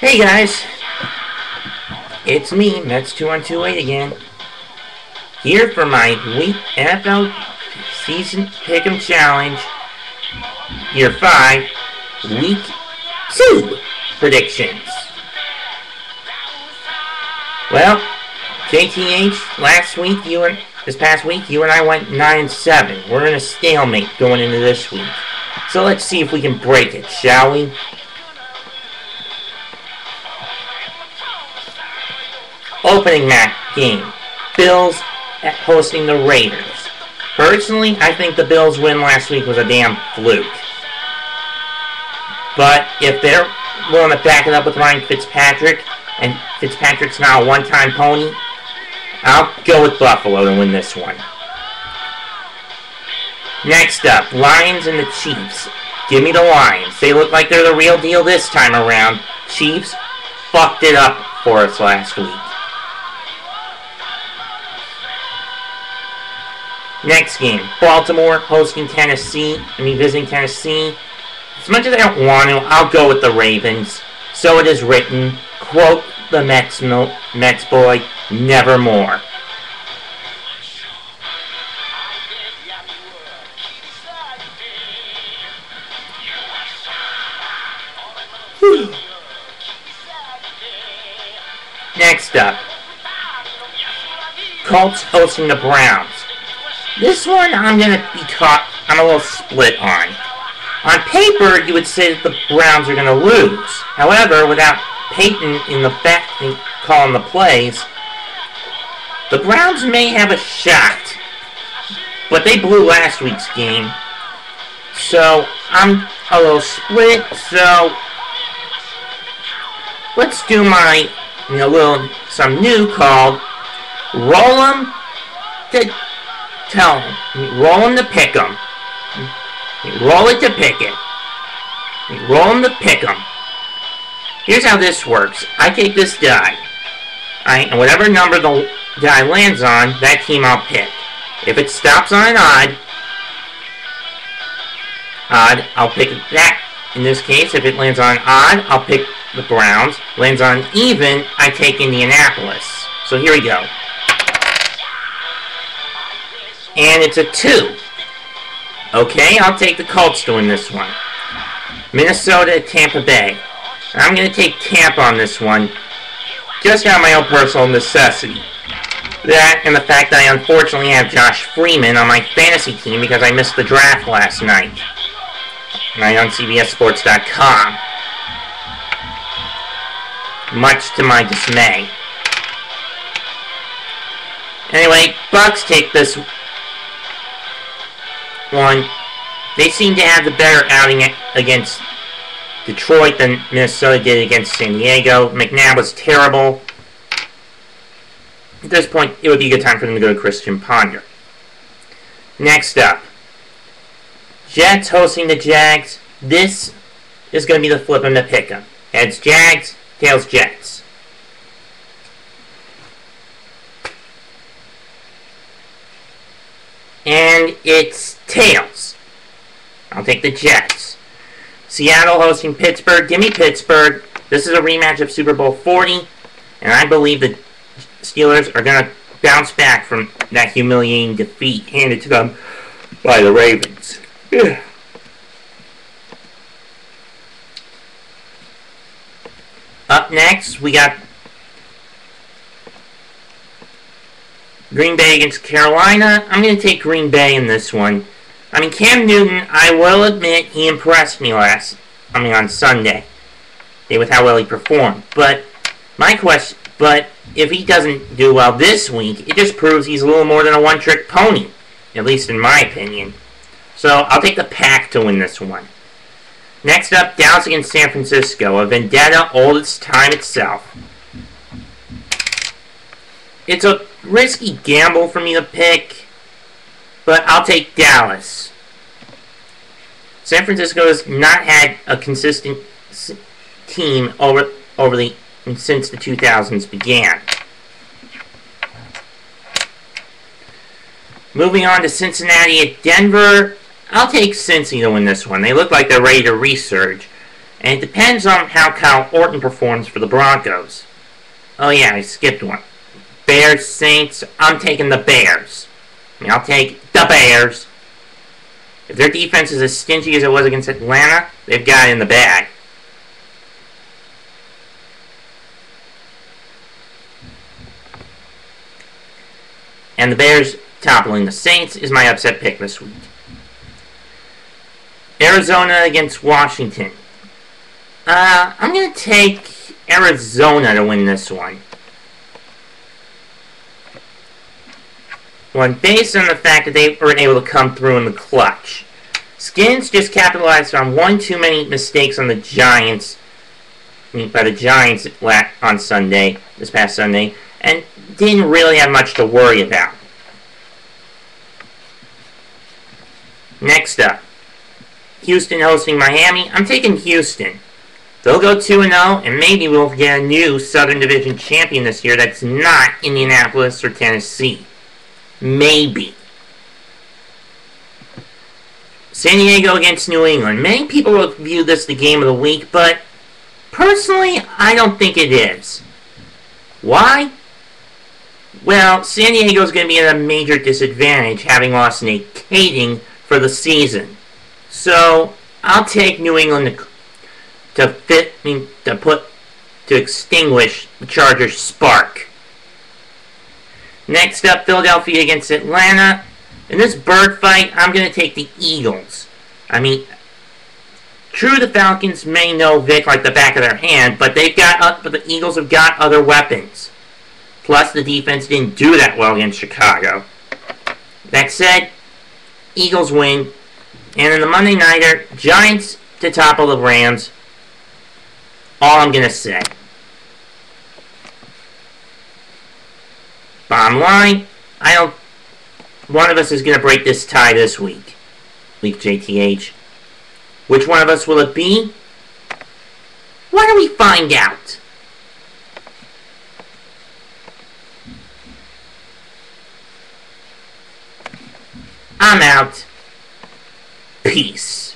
Hey guys, it's me, Mets2128 again, here for my week NFL season pick'em challenge, year 5, week 2 predictions. Well, JTH, this past week, you and I went 9-7. We're in a stalemate going into this week. So let's see if we can break it, shall we? Opening game, Bills hosting the Raiders. Personally, I think the Bills' win last week was a damn fluke. But if they're willing to back it up with Ryan Fitzpatrick, and Fitzpatrick's now a one-time pony, I'll go with Buffalo to win this one. Next up, Lions and the Chiefs. Give me the Lions. They look like they're the real deal this time around. Chiefs fucked it up for us last week. Next game, Baltimore visiting Tennessee. As much as I don't want to, I'll go with the Ravens. So it is written, quote the Mets boy, nevermore. Whew. Next up, Colts hosting the Browns. This one I'm a little split on. On paper, you would say that the Browns are going to lose. However, without Peyton in the back calling the plays, the Browns may have a shot. But they blew last week's game. So I'm a little split. So let's do my some new called roll 'em to tell 'em. Roll 'em to pick 'em. Roll it to pick it. Roll 'em to pick 'em. Here's how this works. I take this die. And whatever number the die lands on, that team I'll pick. If it stops on an odd, I'll pick that. In this case, if it lands on odd, I'll pick the Browns. Lands on even, I take Indianapolis. So here we go. And it's a 2. Okay, I'll take the Colts to win this one. Minnesota at Tampa Bay. I'm going to take Tampa on this one, just out of my own personal necessity. That and the fact that I unfortunately have Josh Freeman on my fantasy team because I missed the draft last night. On CBSSports.com. Much to my dismay. Anyway, Bucks take this one. They seem to have the better outing against Detroit than Minnesota did against San Diego. McNabb was terrible. At this point, it would be a good time for them to go to Christian Ponder. Next up, Jets hosting the Jags. This is going to be the flip 'em to pick 'em. Heads Jags, tails Jets. And it's tails. I'll take the Jets. Seattle hosting Pittsburgh. Give me Pittsburgh. This is a rematch of Super Bowl 40. And I believe the Steelers are going to bounce back from that humiliating defeat handed to them by the Ravens. Yeah. Up next, we got Green Bay against Carolina. I'm going to take Green Bay in this one. Cam Newton, I will admit, he impressed me on Sunday. With how well he performed. But if he doesn't do well this week, it just proves he's a little more than a one-trick pony. At least in my opinion. So, I'll take the Pack to win this one. Next up, Dallas against San Francisco. A vendetta old as time itself. It's a risky gamble for me to pick, but I'll take Dallas. San Francisco has not had a consistent team since the 2000s began. Moving on to Cincinnati at Denver. I'll take Cincy to win this one. They look like they're ready to resurge. And it depends on how Kyle Orton performs for the Broncos. Oh yeah, I skipped one. Bears, Saints, I'm taking the Bears. I'll take the Bears. If their defense is as stingy as it was against Atlanta, they've got it in the bag. And the Bears toppling the Saints is my upset pick this week. Arizona against Washington. I'm going to take Arizona to win this one. Well, based on the fact that they weren't able to come through in the clutch. Skins just capitalized on one too many mistakes on the Giants. By the Giants on Sunday, this past Sunday, and didn't really have much to worry about. Next up, Houston hosting Miami. I'm taking Houston. They'll go 2-0, and maybe we'll get a new Southern Division champion this year that's not Indianapolis or Tennessee. Maybe. San Diego against New England. Many people will view this the game of the week, but personally, I don't think it is. Why? Well, San Diego's going to be at a major disadvantage, having lost Nate Kading for the season. So, I'll take New England to extinguish the Chargers' spark. Next up, Philadelphia against Atlanta. In this bird fight, I'm going to take the Eagles. True, the Falcons may know Vic like the back of their hand, but the Eagles have got other weapons. Plus, the defense didn't do that well against Chicago. That said, Eagles win. And in the Monday Nighter, Giants to topple the Rams. All I'm going to say. Bottom line, one of us is going to break this tie this week. wweJth. Which one of us will it be? Why don't we find out? I'm out. Peace.